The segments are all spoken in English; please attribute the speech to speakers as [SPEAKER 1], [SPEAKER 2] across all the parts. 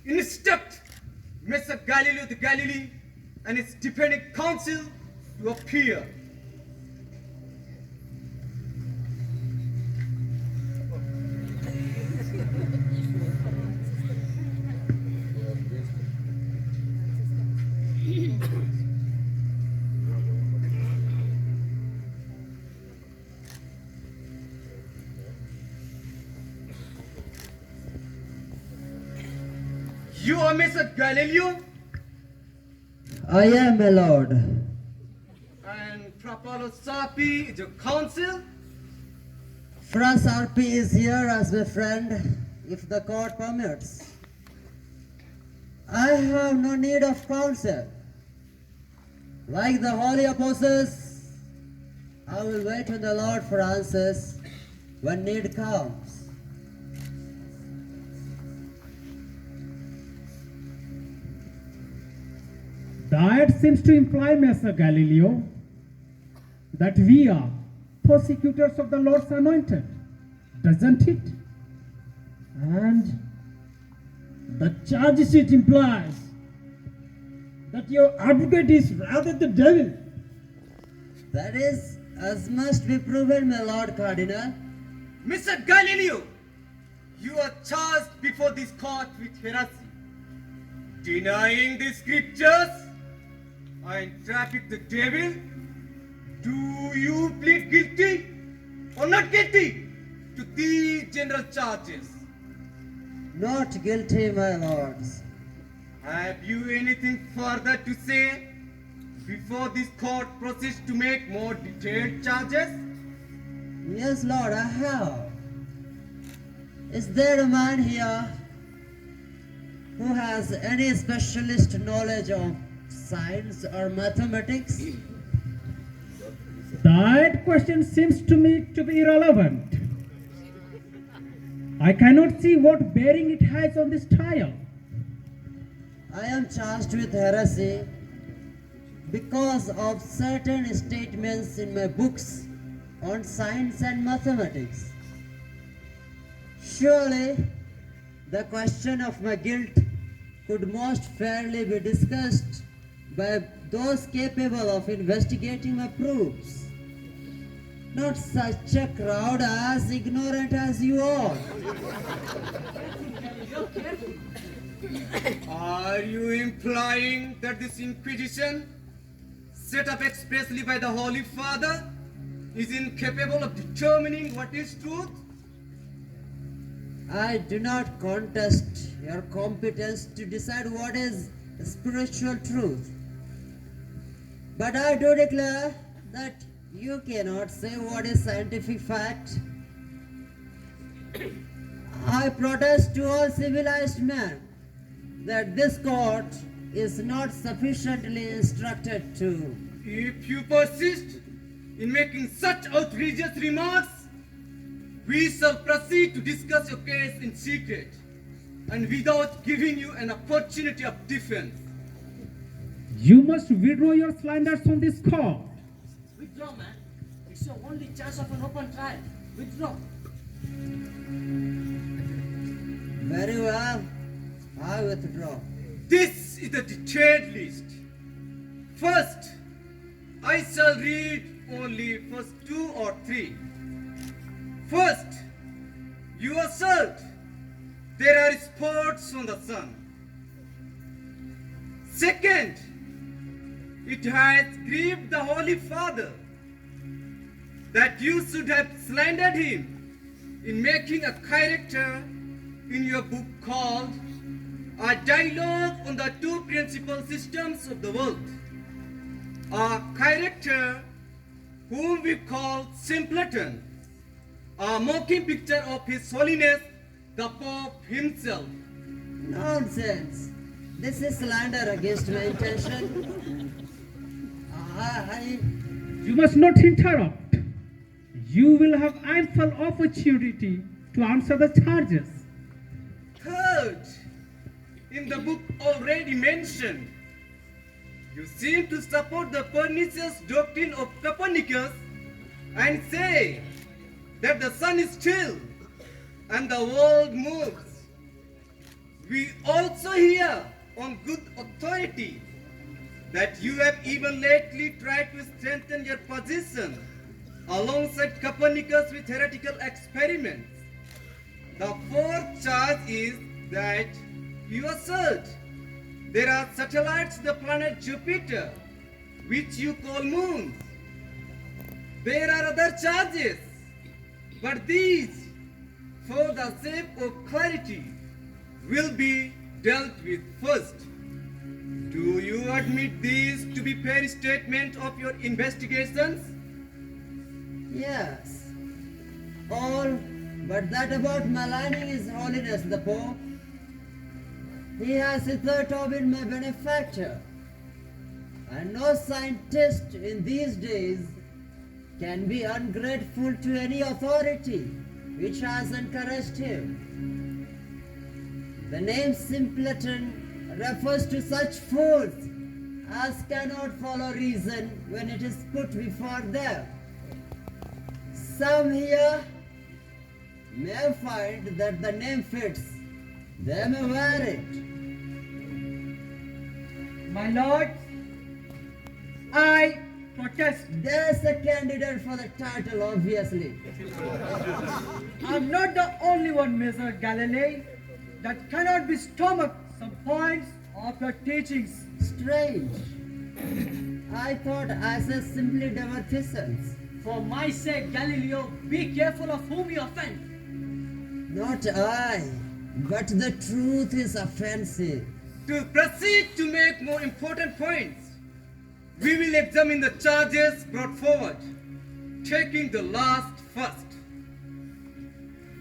[SPEAKER 1] Instruct Mr. Galileo the Galilei and its defending counsel to appear. You are Mr. Galileo?
[SPEAKER 2] I am, my lord.
[SPEAKER 1] And Frapalo Sarpi is your counsel?
[SPEAKER 2] Fra Sarpi is here as my friend, if the court permits. I have no need of counsel. Like the holy apostles, I will wait on the Lord for answers when need comes.
[SPEAKER 3] That seems to imply, Messer Galileo, that we are persecutors of the Lord's anointed, doesn't it? And the charge sheet implies that your advocate is rather the devil.
[SPEAKER 2] That is, as must be proven, my Lord Cardinal.
[SPEAKER 1] Mr. Galileo, you are charged before this court with heresy, denying the scriptures and traffic the devil. Do you plead guilty or not guilty to these general charges?
[SPEAKER 2] Not guilty, my lords.
[SPEAKER 1] Have you anything further to say before this court proceeds to make more detailed charges?
[SPEAKER 2] Yes, Lord, I have. Is there a man here who has any specialist knowledge of science or mathematics?
[SPEAKER 3] That question seems to me to be irrelevant. I cannot see what bearing it has on this trial.
[SPEAKER 2] I am charged with heresy because of certain statements in my books on science and mathematics. Surely, the question of my guilt could most fairly be discussed by those capable of investigating my proofs. Not such a crowd as ignorant as you are.
[SPEAKER 1] Are you implying that this inquisition, set up expressly by the Holy Father, is incapable of determining what is truth?
[SPEAKER 2] I do not contest your competence to decide what is spiritual truth. But I do declare that you cannot say what is scientific fact. I protest to all civilized men that this court is not sufficiently instructed to.
[SPEAKER 1] If you persist in making such outrageous remarks, we shall proceed to discuss your case in secret and without giving you an opportunity of defense.
[SPEAKER 3] You must withdraw your slanders from this court.
[SPEAKER 2] Withdraw, man. It's your only chance of an open trial. Withdraw. Very well. I withdraw.
[SPEAKER 1] This is the detailed list. First, I shall read only first 2 or 3. First, you assert there are spots on the sun. Second, it has grieved the Holy Father that you should have slandered him in making a character in your book called A Dialogue on the Two Principal Systems of the World. A character whom we call Simpleton, a mocking picture of His Holiness the Pope himself.
[SPEAKER 2] Nonsense. This is slander against my intention.
[SPEAKER 3] You must not interrupt. You will have ample opportunity to answer the charges.
[SPEAKER 1] Third, in the book already mentioned, you seem to support the pernicious doctrine of Copernicus and say that the sun is still and the world moves. We also hear on good authority that you have even lately tried to strengthen your position alongside Copernicus with heretical experiments. The fourth charge is that you assert there are satellites to the planet Jupiter, which you call moons. There are other charges, but these, for the sake of clarity, will be dealt with first. Do you admit these to be fair statement of your investigations?
[SPEAKER 2] Yes. All but that about maligning His Holiness the Pope. He has hitherto been my benefactor, and no scientist in these days can be ungrateful to any authority which has encouraged him. The name simpleton refers to such fools as cannot follow reason when it is put before them. Some here may find that the name fits. They may wear it.
[SPEAKER 4] My lord, I protest.
[SPEAKER 2] There's a candidate for the title, obviously.
[SPEAKER 4] I'm not the only one, Mr. Galilei, that cannot be stomached some points of your teachings.
[SPEAKER 2] Strange. I thought I said simply divertisons.
[SPEAKER 4] For my sake, Galileo, be careful of whom you offend.
[SPEAKER 2] Not I, but the truth is offensive.
[SPEAKER 1] To proceed to make more important points, we will examine the charges brought forward, taking the last first.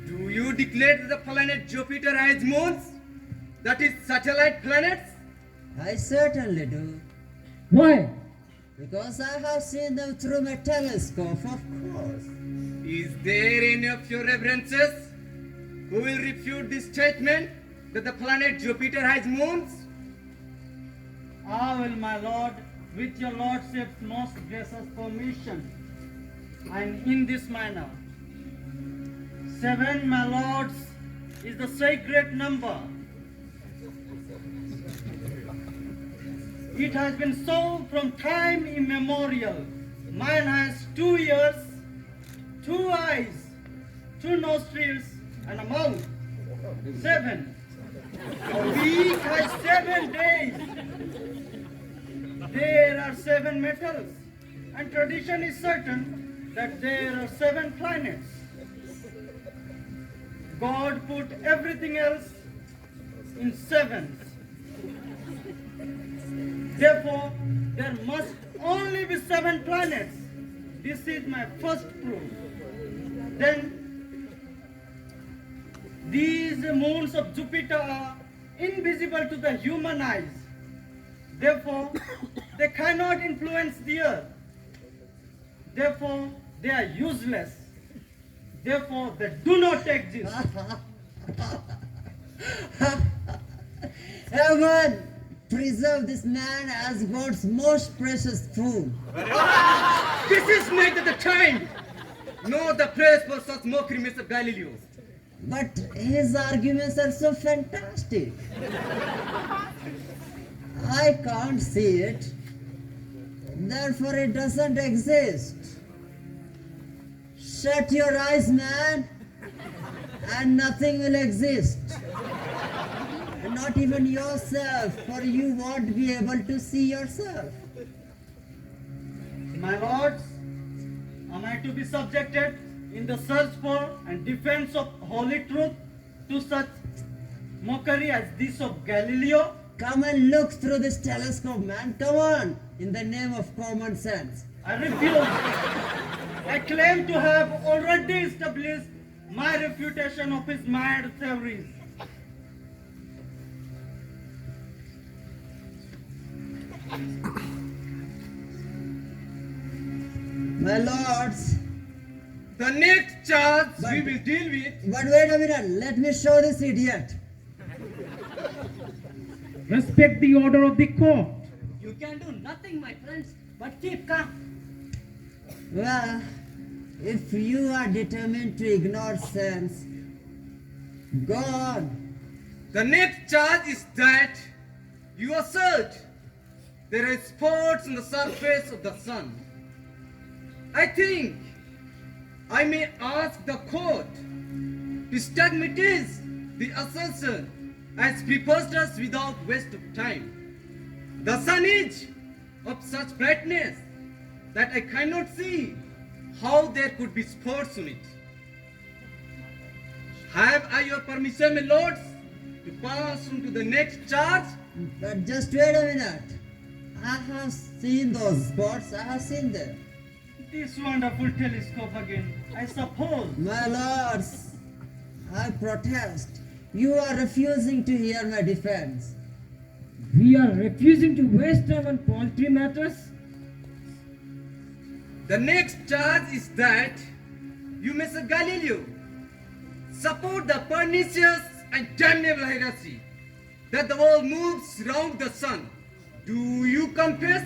[SPEAKER 1] Do you declare that the planet Jupiter has moons? That is, satellite planets?
[SPEAKER 2] I certainly do,
[SPEAKER 3] Why?
[SPEAKER 2] because I have seen them through my telescope, of course.
[SPEAKER 1] Is there any of your reverences who will refute this statement that the planet Jupiter has moons?
[SPEAKER 4] I will, my lord, with your lordship's most gracious permission, and in this manner. 7, my lords, is the sacred number. It has been so from time immemorial. Man has 2 ears, 2 eyes, 2 nostrils, and a mouth. 7. A week has 7 days. There are 7 metals, and tradition is certain that there are 7 planets. God put everything else in 7s. Therefore, there must only be 7 planets. This is my first proof. Then, these moons of Jupiter are invisible to the human eyes. Therefore, they cannot influence the earth. Therefore, they are useless. Therefore, they do not exist.
[SPEAKER 2] Heaven, preserve this man as God's most precious food.
[SPEAKER 1] This is not the time. No, the praise for such mockery, Mr. Galileo.
[SPEAKER 2] But his arguments are so fantastic. I can't see it. Therefore, it doesn't exist. Shut your eyes, man, and nothing will exist. Not even yourself, for you won't be able to see yourself.
[SPEAKER 4] My lords, am I to be subjected in the search for and defense of holy truth to such mockery as this of Galileo?
[SPEAKER 2] Come and look through this telescope, man. Come on, in the name of common sense.
[SPEAKER 4] I refuse. I claim to have already established my refutation of his mad theories.
[SPEAKER 2] My lords,
[SPEAKER 1] The next charge we
[SPEAKER 2] But-
[SPEAKER 1] will deal with.
[SPEAKER 2] but wait a minute, let me show this idiot.
[SPEAKER 3] Respect the order of the court.
[SPEAKER 5] You can do nothing, my friends, but keep calm.
[SPEAKER 2] Well, if you are determined to ignore sense, go on.
[SPEAKER 1] The next charge is that you assert there are spots on the surface of the sun. I think I may ask the court to stigmatize the assertion as preposterous without waste of time. The sun is of such brightness that I cannot see how there could be spots on it. Have I your permission, my lords, to pass on to the next charge?
[SPEAKER 2] But just wait a minute. I have seen those spots, I have seen them.
[SPEAKER 4] This wonderful telescope again, I suppose.
[SPEAKER 2] My lords, I protest. You are refusing to hear my defense.
[SPEAKER 5] We are refusing to waste time on paltry matters.
[SPEAKER 1] The next charge is that you, Mr. Galileo, support the pernicious and damnable heresy that the world moves round the sun. Do you confess?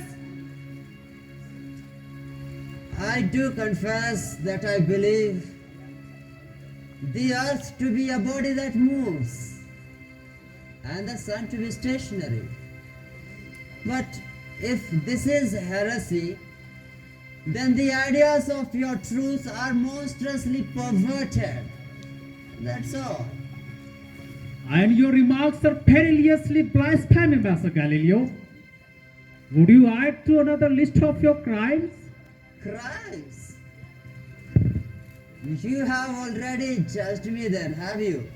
[SPEAKER 2] I do confess that I believe the earth to be a body that moves and the sun to be stationary. But if this is heresy, then the ideas of your truth are monstrously perverted. That's all.
[SPEAKER 3] And your remarks are perilously blasphemous, Galileo. Would you add to another list of your crimes?
[SPEAKER 2] Crimes? You have already judged me then, have you?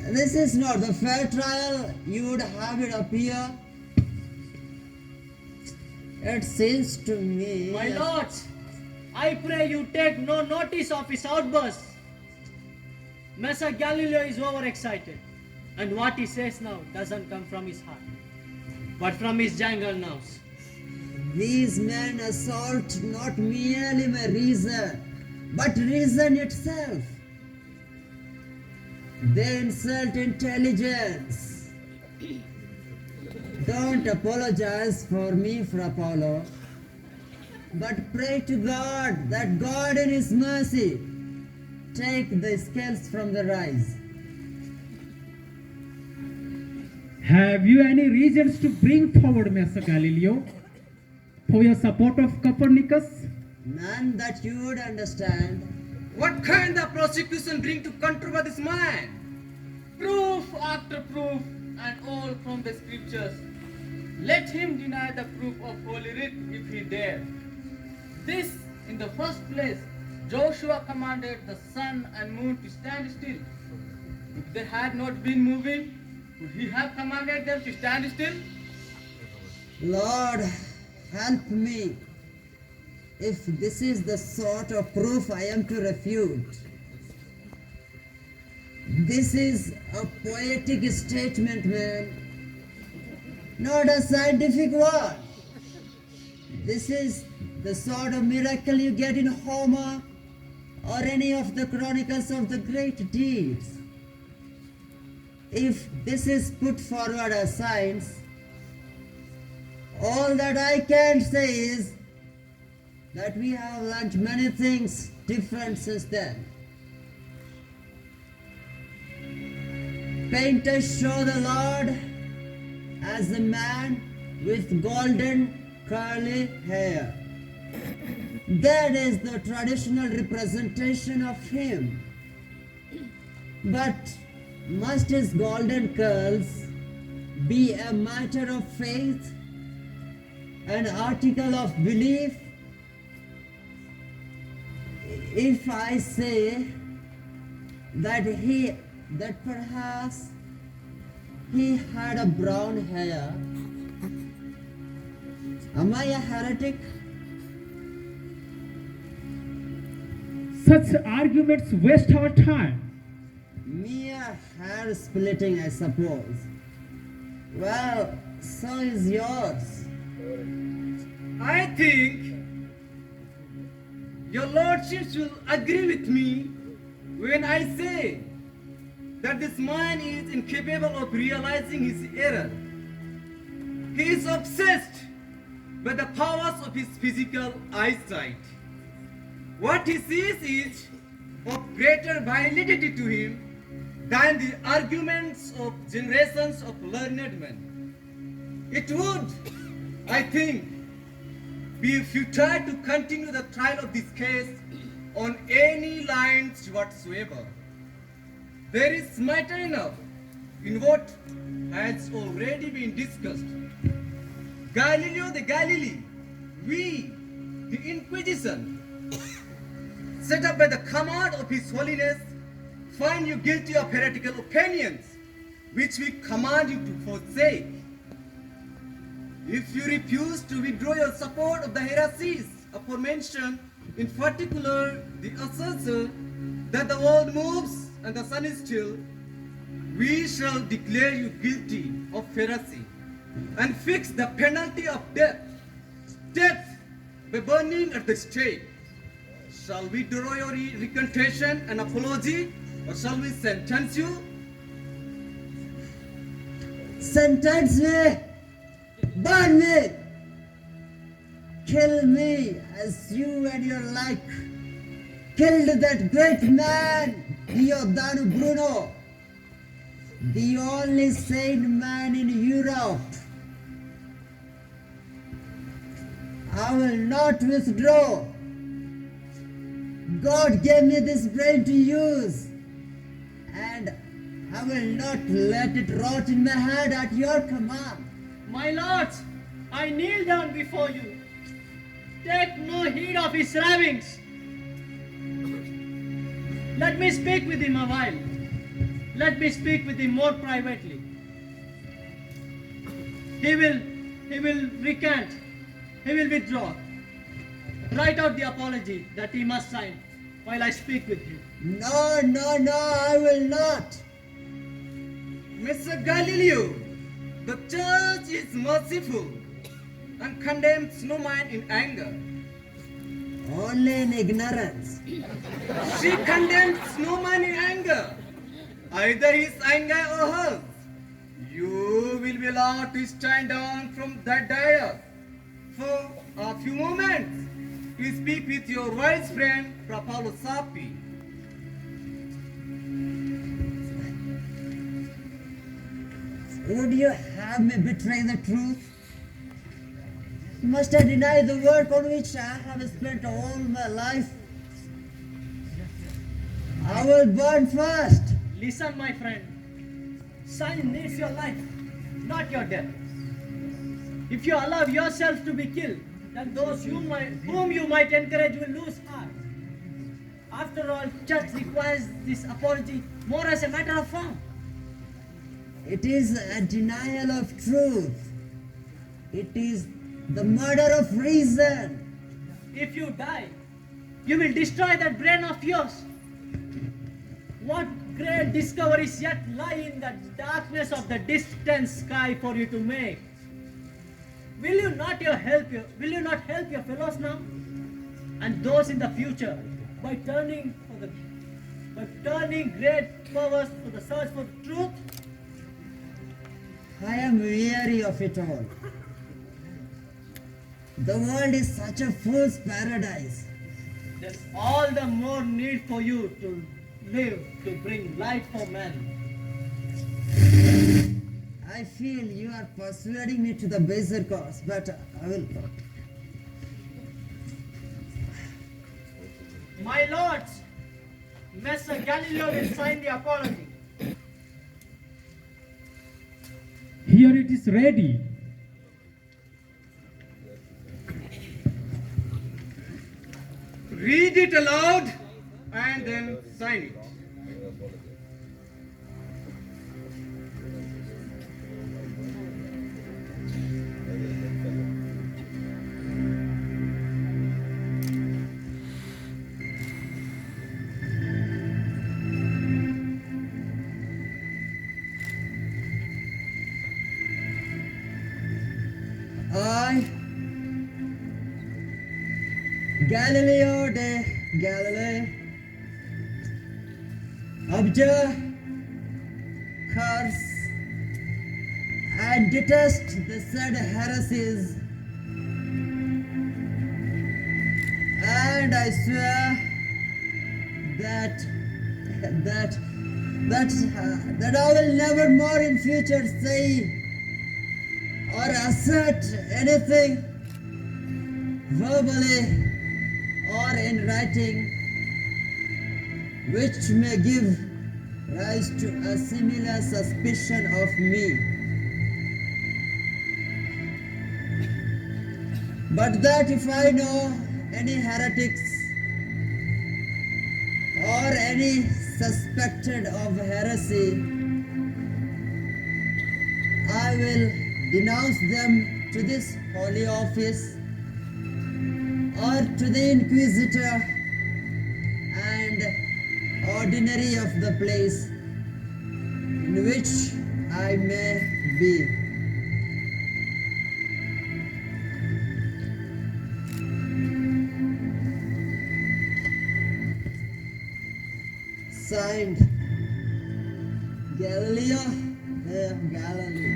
[SPEAKER 2] This is not the fair trial you would have it appear. It seems to me...
[SPEAKER 5] My lords, I pray you take no notice of his outbursts. Messer Galileo is overexcited, and what he says now doesn't come from his heart, but from his jangled nerves.
[SPEAKER 2] These men assault not merely my reason, but reason itself. They insult intelligence. Don't apologize for me, Fra Paolo, but pray to God that God in His mercy take the scales from the rise.
[SPEAKER 3] Have you any reasons to bring forward, Messer Galileo, for your support of Copernicus?
[SPEAKER 2] None that you would understand.
[SPEAKER 1] What kind of prosecution bring to controver this man?
[SPEAKER 6] Proof after proof, and all from the scriptures. Let him deny the proof of Holy Writ if he dare. This, in the first place, Joshua commanded the sun and moon to stand still. If they had not been moving, would he have commanded them to stand still?
[SPEAKER 2] Lord, help me. If this is the sort of proof I am to refute. This is a poetic statement, man, not a scientific one. This is the sort of miracle you get in Homer or any of the chronicles of the great deeds. if this is put forward as science, all that I can say is that we have learnt many things different since then. Painters show the Lord as a man with golden curly hair. That is the traditional representation of him. But must his golden curls be a matter of faith, an article of belief? If I say that perhaps he had a brown hair, am I a heretic?
[SPEAKER 3] Such arguments waste our time.
[SPEAKER 2] Mere hair splitting, I suppose. Well, so is yours.
[SPEAKER 1] I think your lordships will agree with me when I say that this man is incapable of realizing his error. He is obsessed by the powers of his physical eyesight. What he sees is of greater validity to him than the arguments of generations of learned men. It would, I think, be futile to continue the trial of this case on any lines whatsoever. There is matter enough in what has already been discussed. Galileo the Galilei, we, the Inquisition, set up by the command of His Holiness, find you guilty of heretical opinions, which we command you to forsake. If you refuse to withdraw your support of the heresies aforementioned, in particular the assertion that the world moves and the sun is still, we shall declare you guilty of heresy and fix the penalty of death by burning at the stake. Shall we draw your recantation and apology, or shall we sentence you?
[SPEAKER 2] Sentence me! Burn me! Kill me as you and your like killed that great man, Giordano Bruno, the only sane man in Europe. I will not withdraw. God gave me this brain to use, and I will not let it rot in my head at your command.
[SPEAKER 5] My lords, I kneel down before you. Take no heed of his ravings. Let me speak with him a while. Let me speak with him more privately. He will recant. He will withdraw. Write out the apology that he must sign while I speak with you.
[SPEAKER 2] No, I will not.
[SPEAKER 1] Mr. Galileo, the church is merciful and condemns no man in anger.
[SPEAKER 2] Only in ignorance.
[SPEAKER 1] She condemns no man in anger, either his anger or hers. You will be allowed to stand down from that dais for a few moments to speak with your wise friend, Fra Paolo Sappi.
[SPEAKER 2] Would you have me betray the truth? Must I deny the work on which I have spent all my life? I will burn first.
[SPEAKER 5] Listen, my friend. Science needs your life, not your death. If you allow yourself to be killed, then those whom you might encourage will lose heart. After all, church requires this apology more as a matter of form.
[SPEAKER 2] It is a denial of truth. It is the murder of reason.
[SPEAKER 5] If you die, you will destroy that brain of yours. What great discoveries yet lie in the darkness of the distant sky for you to make. Will you not help your fellows now and those in the future by turning great powers to the search for truth?
[SPEAKER 2] I am weary of it all. The world is such a fool's paradise.
[SPEAKER 5] There's all the more need for you to live to bring light for men.
[SPEAKER 2] I feel you are persuading me to the baser cause, but I will not.
[SPEAKER 5] My lords, Messer Galileo will sign the apology.
[SPEAKER 3] Here it is ready.
[SPEAKER 1] Read it aloud and then sign it.
[SPEAKER 2] I, Galileo de Galilei, abjure, curse, and detest the said heresies, and I swear that I will never more in future say or assert anything verbally or in writing which may give rise to a similar suspicion of me. But that if I know any heretics or any suspected of heresy, I will denounce them to this holy office or to the inquisitor and ordinary of the place in which I may be. Signed, Galileo de Galilei.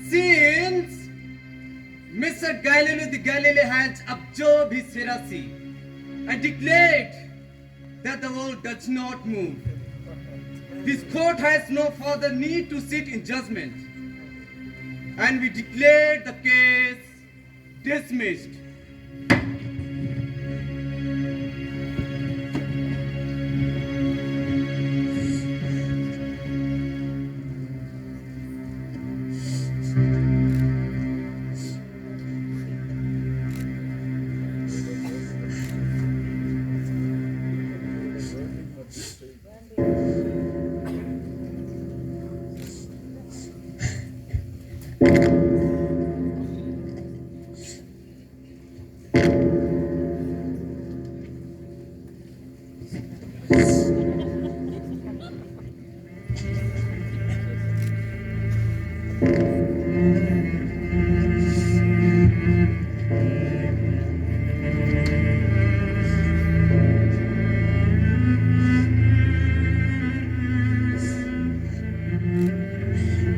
[SPEAKER 1] Since Mr. Galileo the Galilei has absorbed his heresy and declared that the world does not move, this court has no further need to sit in judgment, and we declare the case dismissed.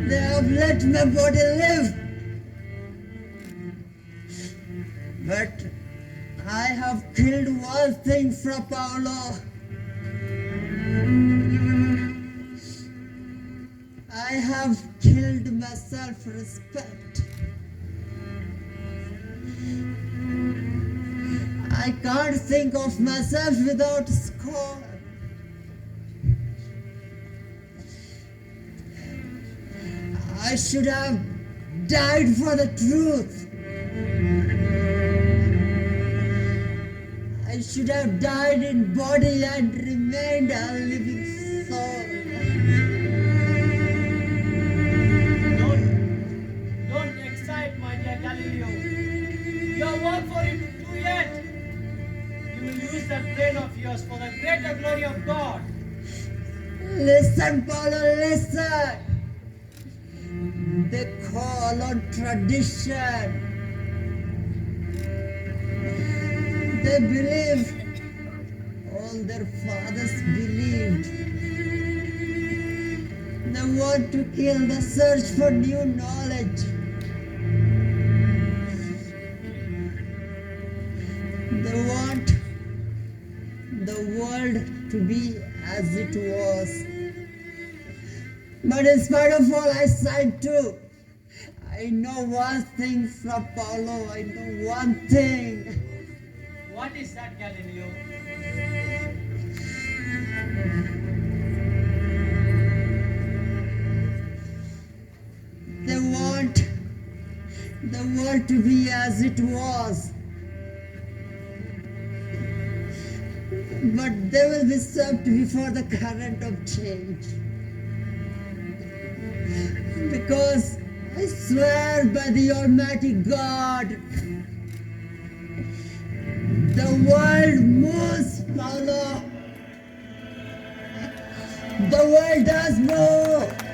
[SPEAKER 2] They have let my body live, but I have killed one thing from Paolo. I have killed my self-respect. I can't think of myself without scorn. I should have died for the truth. I should have died in body and remained a living soul.
[SPEAKER 5] Don't
[SPEAKER 2] son. They call on tradition. They believe all their fathers believed. They want to kill the search for new knowledge. They want the world to be as it was. But in spite of all, I sighed too. I know one thing from Paulo. I know one thing.
[SPEAKER 5] What is that, Galileo?
[SPEAKER 2] They want the world to be as it was. But they will be swept before the current of change. Because I swear by the Almighty God, the world moves, Paulo. The world does move.